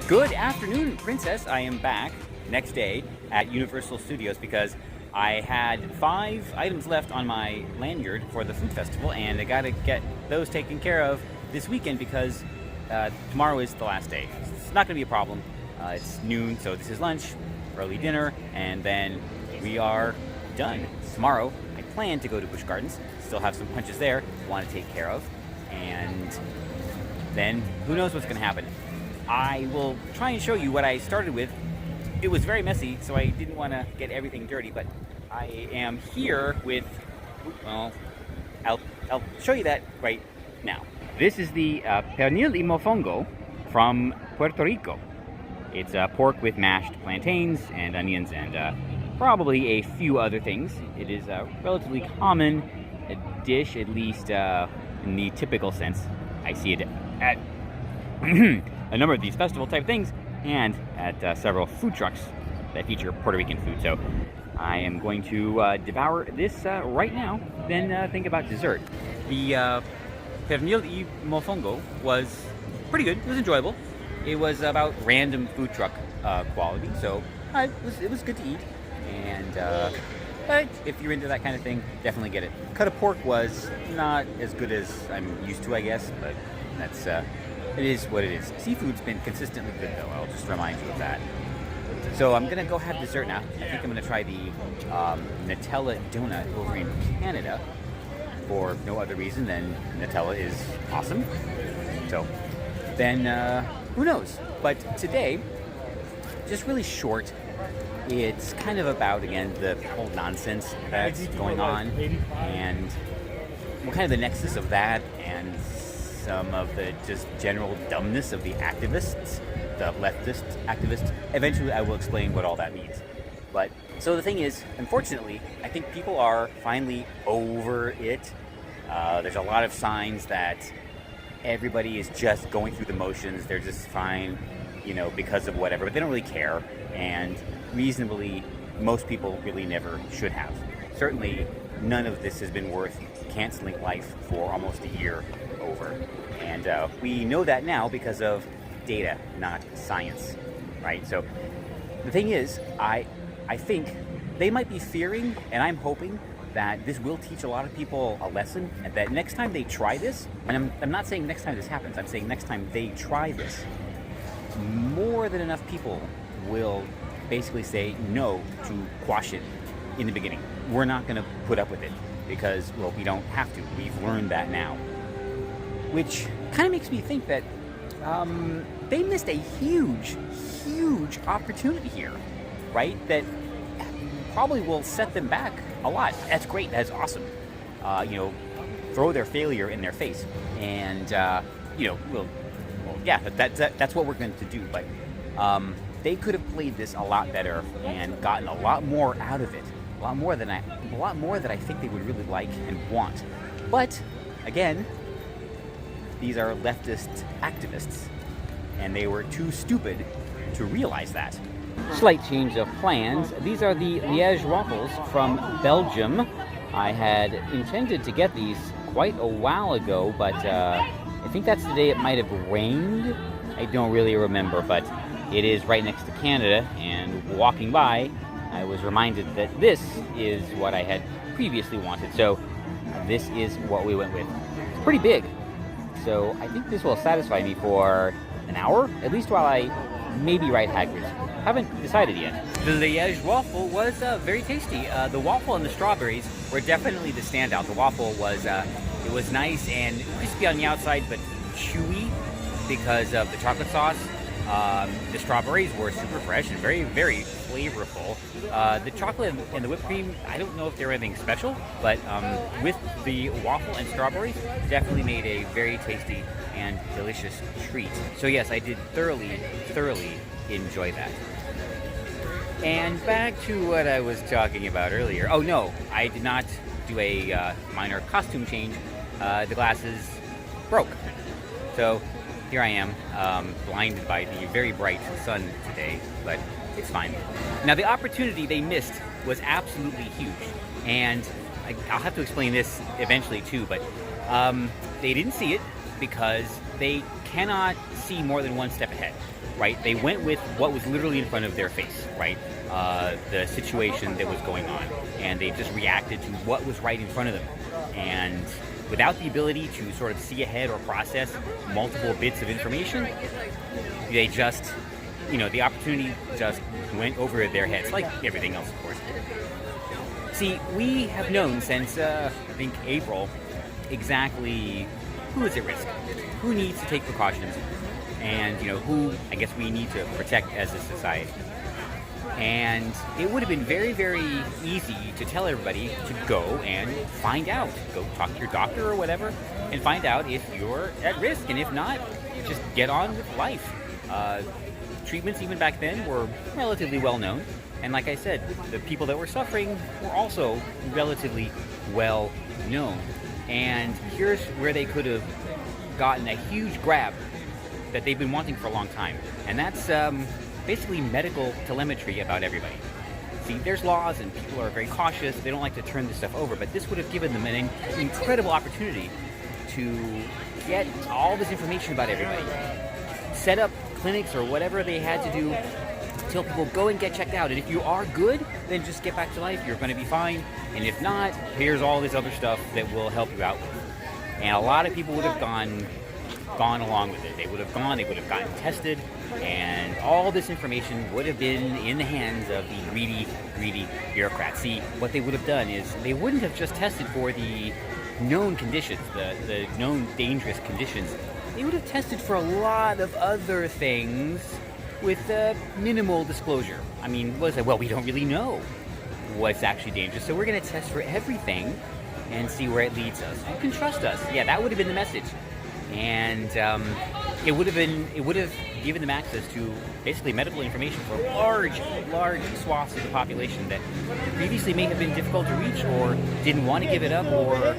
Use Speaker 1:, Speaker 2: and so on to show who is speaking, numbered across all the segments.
Speaker 1: Good afternoon, Princess. I am back next day at Universal Studios because I had 5 items left on my lanyard for the food festival, and I gotta get those taken care of this weekend because tomorrow is the last day. It's not gonna be a problem. It's noon, so this is lunch, early dinner, and then we are done. Tomorrow, I plan to go to Busch Gardens. Still have some punches there I want to take care of, and then who knows what's gonna happen. I will try and show you what I started with. It was very messy, so I didn't want to get everything dirty, but I am here with, well, I'll show you that right now. This is the pernil y mofongo from Puerto Rico. It's pork with mashed plantains and onions and probably a few other things. It is a relatively common dish, at least in the typical sense. I see it at a number of these festival type things and at several food trucks that feature Puerto Rican food. So I am going to devour this right now, then think about dessert. The pernil y mofongo was pretty good. It was enjoyable. It was about random food truck quality, so it was good to eat. And but if you're into that kind of thing, definitely get it. Cut of pork was not as good as I'm used to, I guess, but that's it is what it is. Seafood's been consistently good, though. I'll just remind you of that. So I'm gonna go have dessert now. I think I'm gonna try the Nutella donut over in Canada for no other reason than Nutella is awesome. So then who knows? But today, just really short. It's kind of about, again, the whole nonsense that's going on and kind of the nexus of that and some of the just general dumbness of the activists, the leftist activists. Eventually I will explain what all that means. But so the thing is, unfortunately, I think people are finally over it. There's a lot of signs that everybody is just going through the motions. They're just fine, because of whatever, but they don't really care. And reasonably, most people really never should have. Certainly, none of this has been worth canceling life for almost a year over. And we know that now because of data, not science, right? So the thing is, I think they might be fearing, and I'm hoping, that this will teach a lot of people a lesson, and that next time they try this, and I'm not saying next time this happens, I'm saying next time they try this, more than enough people will basically say no to quash it in the beginning. We're not going to put up with it because, well, we don't have to. We've learned that now. Which kind of makes me think that they missed a huge, huge opportunity here, right? That probably will set them back a lot. That's great. That's awesome. Throw their failure in their face. And, that's what we're going to do. But they could have played this a lot better and gotten a lot more out of it. A lot more that I think they would really like and want. But, again, these are leftist activists, and they were too stupid to realize that. Slight change of plans. These are the Liège waffles from Belgium. I had intended to get these quite a while ago, but I think that's the day it might have rained. I don't really remember, but it is right next to Canada, and walking by, I was reminded that this is what I had previously wanted, so this is what we went with. It's pretty big. So I think this will satisfy me for an hour, at least while I maybe ride Hagrid's. Haven't decided yet. The Liège waffle was very tasty. The waffle and the strawberries were definitely the standout. The waffle was it was nice and crispy on the outside, but chewy because of the chocolate sauce. The strawberries were super fresh and very, very flavorful. The chocolate and the whipped cream, I don't know if they were anything special, but with the waffle and strawberries, definitely made a very tasty and delicious treat. So yes, I did thoroughly enjoy that. And back to what I was talking about earlier. Oh no, I did not do a minor costume change. The glasses broke. So here I am, blinded by the very bright sun today, but it's fine. Now, the opportunity they missed was absolutely huge, and I'll have to explain this eventually too, but they didn't see it because they cannot see more than one step ahead. right? They went with what was literally in front of their face, right? The situation that was going on, and they just reacted to what was right in front of them. And without the ability to sort of see ahead or process multiple bits of information, they just, the opportunity just went over their heads, like everything else, of course. See, we have known since, I think, April, exactly who is at risk, who needs to take precautions, and, who I guess we need to protect as a society. And it would have been very, very easy to tell everybody to go and find out. Go talk to your doctor or whatever and find out if you're at risk. And if not, just get on with life. Treatments even back then were relatively well known. And like I said, the people that were suffering were also relatively well known. And here's where they could have gotten a huge grab that they've been wanting for a long time. And that's basically medical telemetry about everybody. See, there's laws and people are very cautious. They don't like to turn this stuff over, but this would have given them an incredible opportunity to get all this information about everybody. Set up clinics or whatever they had to do. Tell people, go and get checked out. And if you are good, then just get back to life. You're going to be fine. And if not, here's all this other stuff that will help you out. And a lot of people would have gone along with it. They would have gotten tested, and all this information would have been in the hands of the greedy bureaucrats. See, what they would have done is they wouldn't have just tested for the known conditions, the known dangerous conditions. They would have tested for a lot of other things with minimal disclosure. I mean, what is it? Well, we don't really know what's actually dangerous, so we're going to test for everything and see where it leads us. You can trust us. Yeah, that would have been the message. And it would have given them access to basically medical information for large swaths of the population that previously may have been difficult to reach or didn't want to give it up, or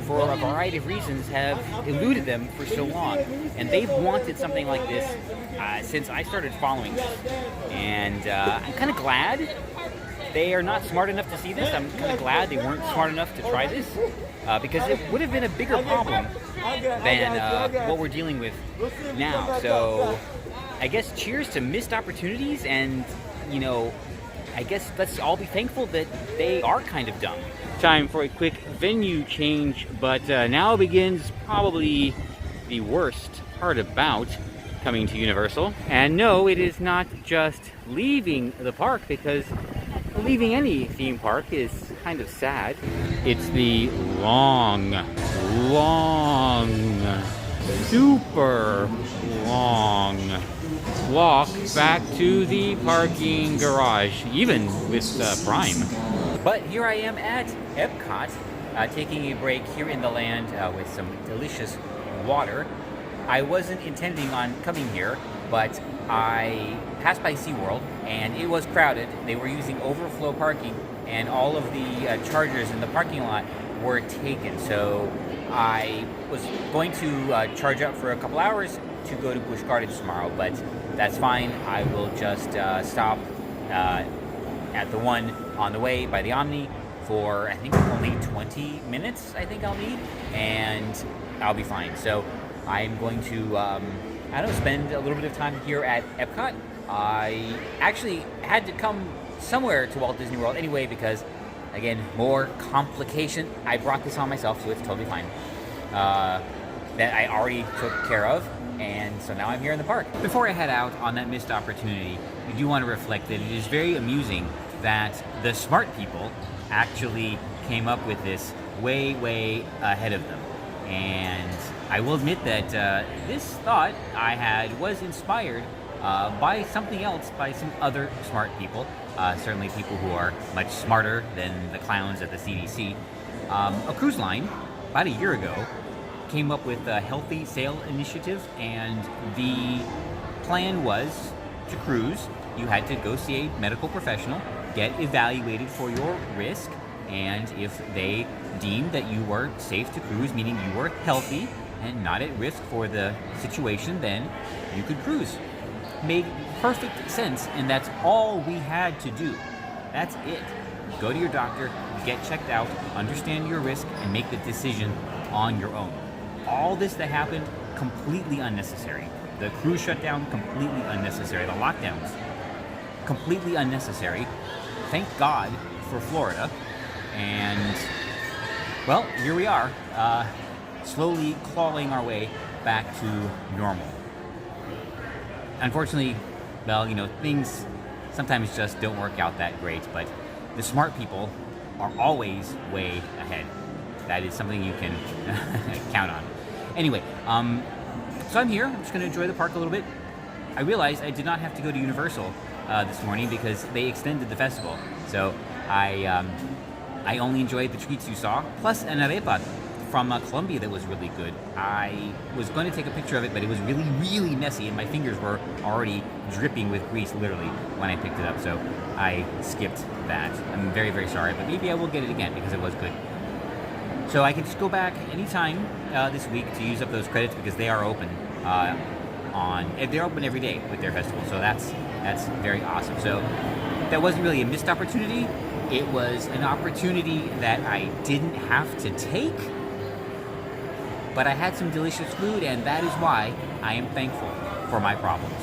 Speaker 1: for a variety of reasons have eluded them for so long. And they've wanted something like this since I started following this. And I'm kind of glad they are not smart enough to see this. I'm kind of glad they weren't smart enough to try this, because it would have been a bigger problem than what we're dealing with now. So I guess cheers to missed opportunities, and I guess let's all be thankful that they are kind of dumb. Time for a quick venue change, but now begins probably the worst part about coming to Universal. And no, it is not just leaving the park, because leaving any theme park is kind of sad. It's the long, super long walk back to the parking garage, even with Prime. But here I am at Epcot, taking a break here in the land with some delicious water. I wasn't intending on coming here, but I passed by SeaWorld and it was crowded. They were using overflow parking, and all of the chargers in the parking lot were taken. So I was going to charge up for a couple hours to go to Busch Gardens tomorrow, but that's fine. I will just stop at the one on the way by the Omni for, I think, only 20 minutes, I think I'll need, and I'll be fine. So I'm going to, spend a little bit of time here at Epcot. I actually had to come somewhere to Walt Disney World anyway because, again, more complication. I brought this on myself, so it's totally fine. That I already took care of, and so now I'm here in the park. Before I head out on that missed opportunity, I do want to reflect that it is very amusing that the smart people actually came up with this way ahead of them. And I will admit that this thought I had was inspired by something else, by some other smart people, certainly people who are much smarter than the clowns at the CDC. A cruise line, about a year ago, came up with a healthy sail initiative, and the plan was to cruise. You had to go see a medical professional, get evaluated for your risk, and if they deemed that you were safe to cruise, meaning you were healthy and not at risk for the situation, then you could cruise. Made perfect sense, and that's all we had to do. That's it. Go to your doctor, get checked out, understand your risk, and make the decision on your own. All this that happened, completely unnecessary. The cruise shutdown, completely unnecessary. The lockdowns, completely unnecessary. Thank God for Florida. And, well, here we are, slowly clawing our way back to normal. Unfortunately, well, things sometimes just don't work out that great, but the smart people are always way ahead. That is something you can count on. Anyway, so I'm here. I'm just going to enjoy the park a little bit. I realized I did not have to go to Universal this morning because they extended the festival. So I only enjoyed the treats you saw, plus an arepa from Colombia that was really good. I was going to take a picture of it, but it was really, really messy, and my fingers were already dripping with grease, literally, when I picked it up. So I skipped that. I'm very, very sorry, but maybe I will get it again because it was good. So I can just go back anytime this week to use up those credits because they are open they're open every day with their festival. So that's very awesome. So that wasn't really a missed opportunity. It was an opportunity that I didn't have to take, but I had some delicious food, and that is why I am thankful for my problems.